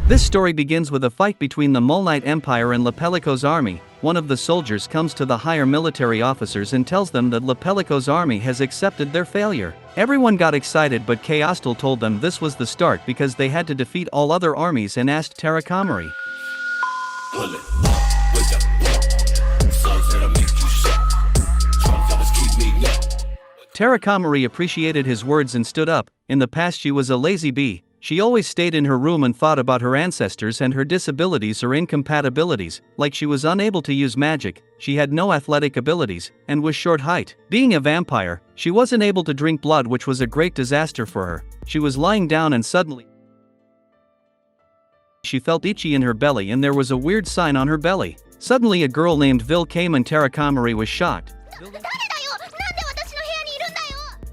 This story begins with a fight between the Mulnite Empire and Lepelico's army. One of the soldiers comes to the higher military officers and tells them that Lepelico's army has accepted their failure. Everyone got excited, but Kaostal told them this was the start because they had to defeat all other armies and asked Terakomari. Terakomari appreciated his words and stood up. In the past she was a lazy bee. She always stayed in her room and thought about her ancestors and her disabilities or incompatibilities, like she was unable to use magic, she had no athletic abilities, and was short height. Being a vampire, she wasn't able to drink blood, which was a great disaster for her. She was lying down and suddenly she felt itchy in her belly and there was a weird sign on her belly. Suddenly a girl named Vil came and Terakomari was shocked.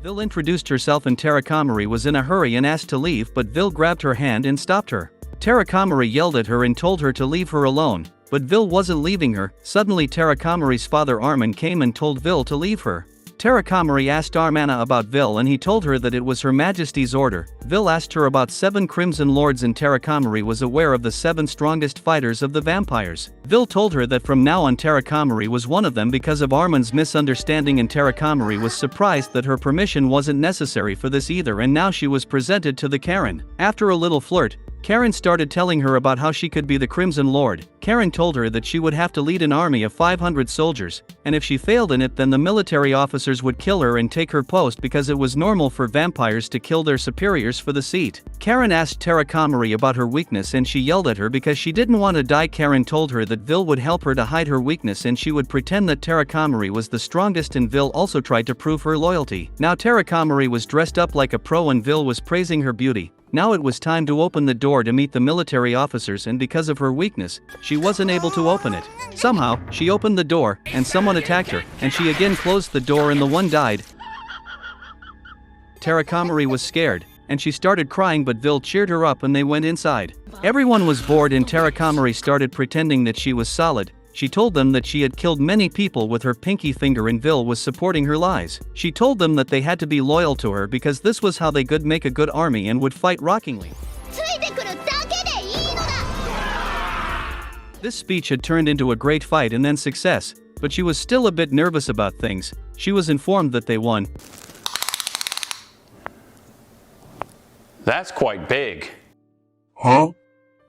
Vil introduced herself and Terakomari was in a hurry and asked to leave, but Vil grabbed her hand and stopped her. Terakomari yelled at her and told her to leave her alone, but Vil wasn't leaving her. Suddenly Terakomari's father Armin came and told Vil to leave her. Terakomari asked Armana about Vil and he told her that it was Her Majesty's order. Vil asked her about 7 Crimson Lords and Terakomari was aware of the 7 strongest fighters of the vampires. Vil told her that from now on Terakomari was one of them because of Armin's misunderstanding, and Terakomari was surprised that her permission wasn't necessary for this either, and now she was presented to the Karen. After a little flirt, Karen started telling her about how she could be the Crimson Lord. Karen told her that she would have to lead an army of 500 soldiers, and if she failed in it then the military officers would kill her and take her post because it was normal for vampires to kill their superiors for the seat. Karen asked Terakomari about her weakness and she yelled at her because she didn't want to die. Karen told her that Vil would help her to hide her weakness and she would pretend that Terakomari was the strongest, and Vil also tried to prove her loyalty. Now Terakomari was dressed up like a pro and Vil was praising her beauty. Now it was time to open the door to meet the military officers, and because of her weakness, she wasn't able to open it. Somehow, she opened the door, and someone attacked her, and she again closed the door and the one died. Terakomari was scared, and she started crying, but Vil cheered her up and they went inside. Everyone was bored and Terakomari started pretending that she was solid. She told them that she had killed many people with her pinky finger and Vil was supporting her lies. She told them that they had to be loyal to her because this was how they could make a good army and would fight rockingly. This speech had turned into a great fight and then success, but she was still a bit nervous about things. She was informed that they won. That's quite big. Huh?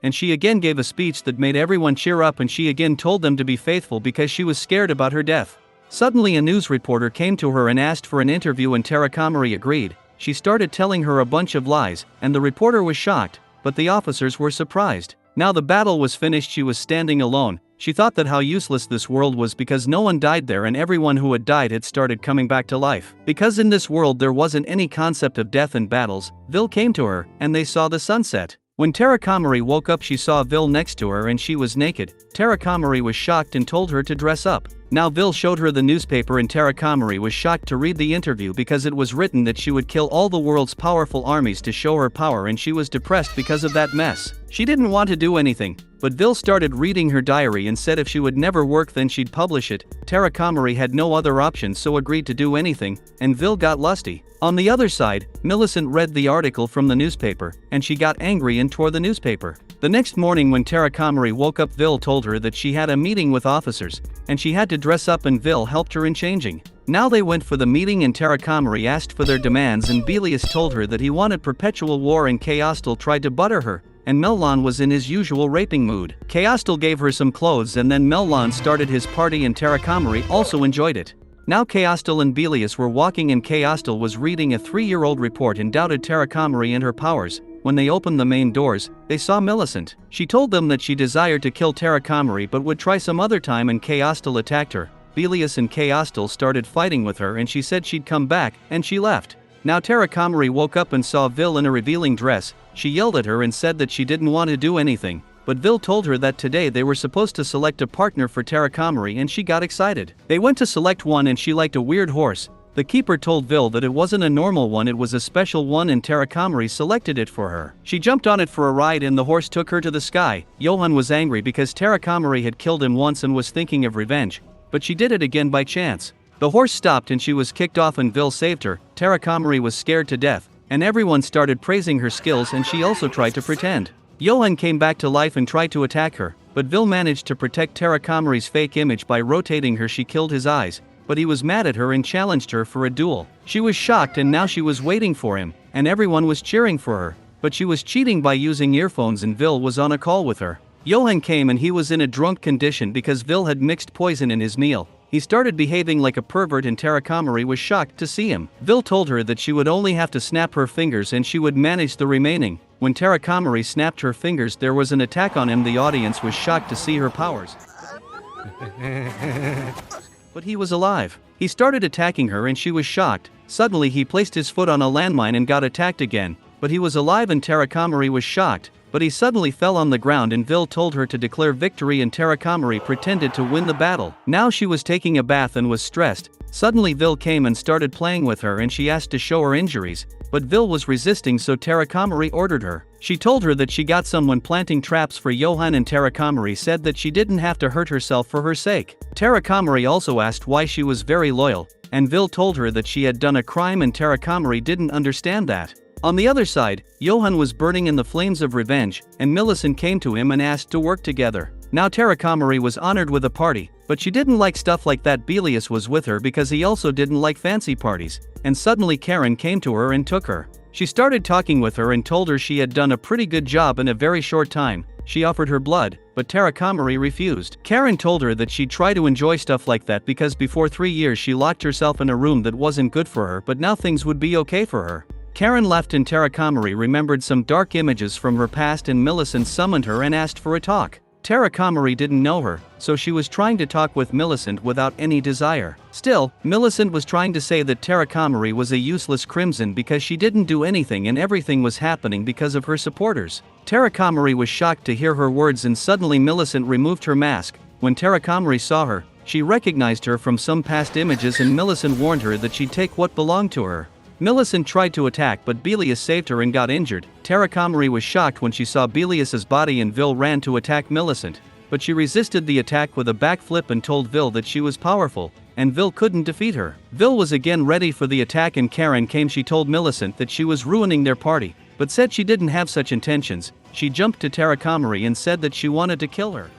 And she again gave a speech that made everyone cheer up, and she again told them to be faithful because she was scared about her death. Suddenly a news reporter came to her and asked for an interview and Terakomari agreed. She started telling her a bunch of lies, and the reporter was shocked, but the officers were surprised. Now the battle was finished, she was standing alone. She thought that how useless this world was because no one died there and everyone who had died had started coming back to life. Because in this world there wasn't any concept of death and battles, Vil came to her, and they saw the sunset. When Terakomari woke up she saw Vil next to her and she was naked. Terakomari was shocked and told her to dress up. Now Vil showed her the newspaper and Terakomari was shocked to read the interview because it was written that she would kill all the world's powerful armies to show her power, and she was depressed because of that mess. She didn't want to do anything, but Vil started reading her diary and said if she would never work then she'd publish it. Terakomari had no other option so agreed to do anything, and Vil got lusty. On the other side, Millicent read the article from the newspaper, and she got angry and tore the newspaper. The next morning when Terakomari woke up, Vil told her that she had a meeting with officers, and she had to dress up, and Vil helped her in changing. Now they went for the meeting and Terakomari asked for their demands, and Belius told her that he wanted perpetual war, and Kaostal tried to butter her, and Melon was in his usual raping mood. Kaostal gave her some clothes and then Melon started his party and Terakomari also enjoyed it. Now Kaostal and Belius were walking and Kaostal was reading a 3-year-old report and doubted Terakomari and her powers. When they opened the main doors, they saw Millicent. She told them that she desired to kill Terakomari but would try some other time, and Kaostal attacked her. Belius and Kaostal started fighting with her and she said she'd come back, and she left. Now Terakomari woke up and saw Vil in a revealing dress. She yelled at her and said that she didn't want to do anything. But Vil told her that today they were supposed to select a partner for Terakomari and she got excited. They went to select one and she liked a weird horse. The keeper told Vil that it wasn't a normal one, it was a special one, and Terakomari selected it for her. She jumped on it for a ride and the horse took her to the sky. Johan was angry because Terakomari had killed him once and was thinking of revenge, but she did it again by chance. The horse stopped and she was kicked off and Vil saved her. Terakomari was scared to death, and everyone started praising her skills and she also tried to pretend. Johan came back to life and tried to attack her, but Vil managed to protect Terakomari's fake image by rotating her. She killed his eyes, but he was mad at her and challenged her for a duel. She was shocked and now she was waiting for him, and everyone was cheering for her, but she was cheating by using earphones and Vil was on a call with her. Johan came and he was in a drunk condition because Vil had mixed poison in his meal. He started behaving like a pervert and Terakomari was shocked to see him. Vil told her that she would only have to snap her fingers and she would manage the remaining. When Terakomari snapped her fingers, there was an attack on him. The audience was shocked to see her powers. But he was alive. He started attacking her and she was shocked. Suddenly he placed his foot on a landmine and got attacked again. But he was alive and Terakomari was shocked. But he suddenly fell on the ground and Vil told her to declare victory and Terakomari pretended to win the battle. Now she was taking a bath and was stressed. Suddenly Vil came and started playing with her and she asked to show her injuries. But Vil was resisting, so Terakomari ordered her. She told her that she got someone planting traps for Johan and Terakomari said that she didn't have to hurt herself for her sake. Terakomari also asked why she was very loyal, and Vil told her that she had done a crime and Terakomari didn't understand that. On the other side, Johan was burning in the flames of revenge, and Millicent came to him and asked to work together. Now Terakomari was honored with a party, but she didn't like stuff like that. Belius was with her because he also didn't like fancy parties, and suddenly Karen came to her and took her. She started talking with her and told her she had done a pretty good job in a very short time. She offered her blood, but Terakomari refused. Karen told her that she'd try to enjoy stuff like that because before 3 years she locked herself in a room that wasn't good for her, but now things would be okay for her. Karen left and Terakomari remembered some dark images from her past and Millicent summoned her and asked for a talk. Terakomari didn't know her, so she was trying to talk with Millicent without any desire. Still, Millicent was trying to say that Terakomari was a useless crimson because she didn't do anything and everything was happening because of her supporters. Terakomari was shocked to hear her words and suddenly Millicent removed her mask. When Terakomari saw her, she recognized her from some past images and Millicent warned her that she'd take what belonged to her. Millicent tried to attack but Belius saved her and got injured. Terakomari was shocked when she saw Belius's body and Vil ran to attack Millicent, but she resisted the attack with a backflip and told Vil that she was powerful, and Vil couldn't defeat her. Vil was again ready for the attack and Karen came. She told Millicent that she was ruining their party, but said she didn't have such intentions. She jumped to Terakomari and said that she wanted to kill her.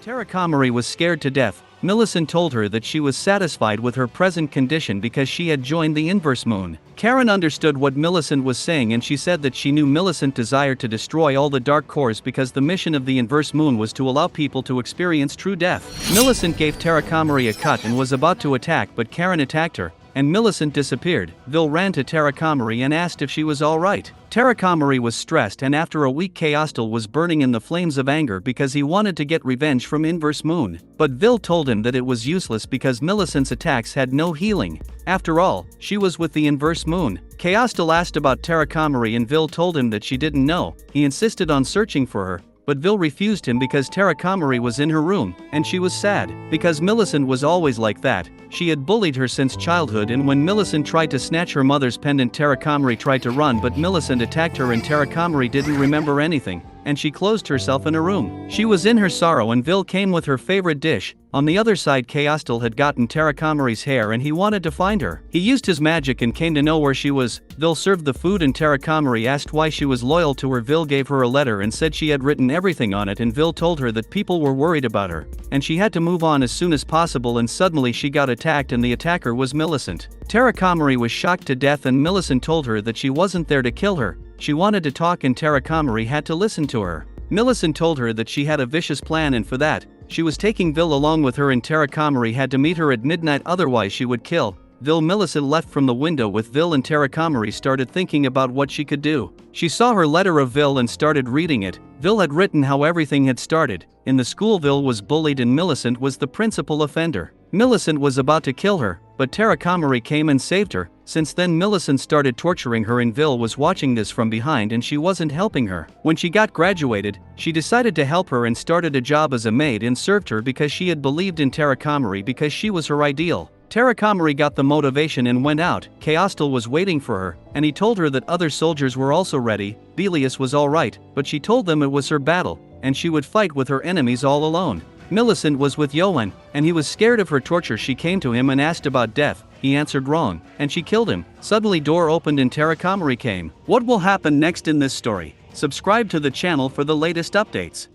Terakomari was scared to death. Millicent told her that she was satisfied with her present condition because she had joined the inverse moon. Karen understood what Millicent was saying and she said that she knew Millicent desired to destroy all the dark cores because the mission of the inverse moon was to allow people to experience true death. Millicent gave Terakomari a cut and was about to attack, but Karen attacked her, and Millicent disappeared. Vil ran to Terakomari and asked if she was alright. Terakomari was stressed and after a week Chaostal was burning in the flames of anger because he wanted to get revenge from Inverse Moon. But Vil told him that it was useless because Millicent's attacks had no healing. After all, she was with the Inverse Moon. Chaostal asked about Terakomari and Vil told him that she didn't know. He insisted on searching for her, but Vil refused him because Terakomari was in her room, and she was sad, because Millicent was always like that. She had bullied her since childhood, and when Millicent tried to snatch her mother's pendant, Terakomari tried to run, but Millicent attacked her and Terakomari didn't remember anything, and she closed herself in a room. She was in her sorrow and Vil came with her favorite dish. On the other side, Chaostal had gotten Terakomari's hair and he wanted to find her. He used his magic and came to know where she was. Vil served the food and Terakomari asked why she was loyal to her. Vil gave her a letter and said she had written everything on it, and Vil told her that people were worried about her, and she had to move on as soon as possible, and suddenly she got attacked and the attacker was Millicent. Terakomari was shocked to death and Millicent told her that she wasn't there to kill her. She wanted to talk and Terakomari had to listen to her. Millicent told her that she had a vicious plan and for that, she was taking Vil along with her and Terakomari had to meet her at midnight, otherwise she would kill Vil. Millicent left from the window with Vil and Terakomari started thinking about what she could do. She saw her letter of Vil and started reading it. Vil had written how everything had started. In the school, Vil was bullied and Millicent was the principal offender. Millicent was about to kill her, but Terakomari came and saved her. Since then Millicent started torturing her and Vil was watching this from behind and she wasn't helping her. When she got graduated, she decided to help her and started a job as a maid and served her because she had believed in Terakomari because she was her ideal. Terakomari got the motivation and went out. Chaostal was waiting for her, and he told her that other soldiers were also ready. Belius was alright, but she told them it was her battle, and she would fight with her enemies all alone. Millicent was with Johan, and he was scared of her torture. She came to him and asked about death. He answered wrong, and she killed him. Suddenly door opened and Terakomari came. What will happen next in this story? Subscribe to the channel for the latest updates.